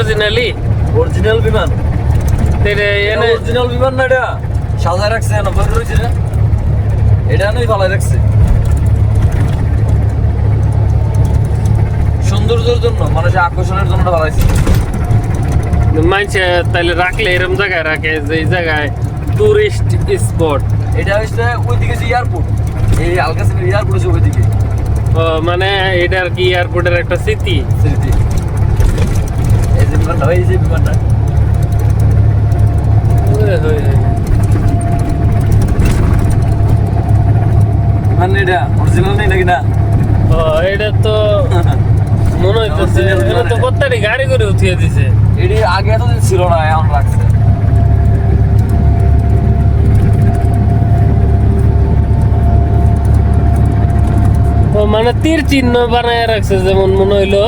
Originally original বিমান তেরে এনে অরিজিনাল বিমান না এটা সাজায় রাখছে না বড় রয়েছে না এটা নই ভালো রাখছে সৌন্দর্যের জন্য মানুষের আকর্ষণের জন্য বানাইছে মানছে তাইলে রাখলে এরকম জায়গায় রাখে যে জায়গায় টুরিস্ট স্পট। এটা হচ্ছে ওইদিকে যে এয়ারপোর্ট এই আলকাসিমের এয়ারপোর্ট আছে ওইদিকে মানে এটা আর কি এয়ারপোর্টের একটা স্মৃতি। স্মৃতি এই যে বিমানটা এই যে বিমানটা মানে এটা অরিজিনাল নেই নাকি না এটা তো মনে হইতেছে এটা তো কত্তারি গাড়ি করে উঠিয়ে দিছে। এটি আগে এতদিন ছিল না এখন রাখছে মানে তীর চিহ্ন বানায় রাখছে যেমন মনে হইলো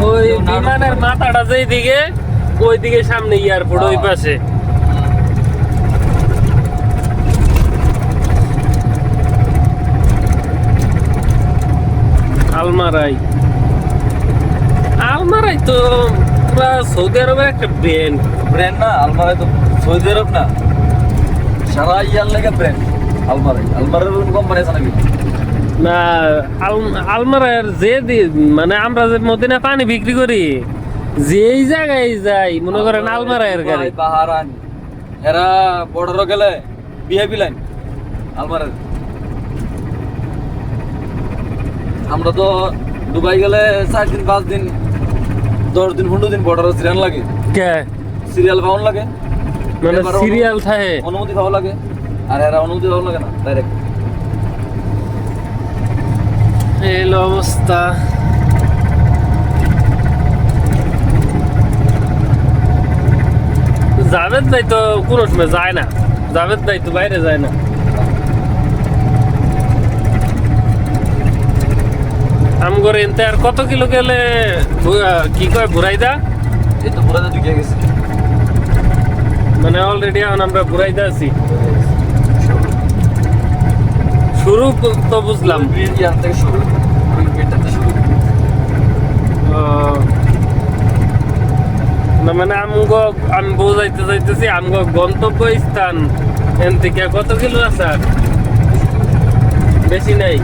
ওই বিমানের মাথাটা যেই দিকে ওই দিকে সামনে এয়ারপোর্ট ওই পাশে। আলমারাই আলমারাই তো পুরা সৌদি আরবের একটা ব্র্যান্ড না আলমারাই তো সৌদি আরব না সারা ইয়ার লেগে ব্র্যান্ড আলমারের কোন কোম্পানি আছে নাকি না। আলমারার যে মানে আমরা যে মদিনা পানি বিক্রি করি যেই জায়গায় যাই মনে করেন আলমারায়ের গাড়ি বাহারান এরা বর্ডারও গেলে বিহেভি লাইন আলমারের। আমরা তো দুবাই গেলে 4 দিন 5 দিন 10 দিন 15 দিন বর্ডার সিরিয়াল লাগে কে সিরিয়াল পাউন লাগে মানে সিরিয়াল থাকে অনুমতি পাওয়া লাগে আর এরা অনুমতি পাওয়া লাগে না ডাইরেক্ট এই অবস্থা। জাভেদ ভাই তো কোনো সময় যায় না, জাভেদ ভাই তো বাইরে যায় না। আমগরে এনতে আর কত কিলো গেলে কি কয় বুড়াইদা এই তো পুরাতে ঢুকে গেছে মানে অলরেডি এখন আমরা বুড়াইদা আছি। শুরু তো বুঝলাম ইয়ার থেকে শুরু গেটটাতে শুরু না মানে আমি বোঝাইতে যাইতেছি আমগো গন্তব্য স্থান এন থেকে কত কিলো আছে আর বেশি নাই।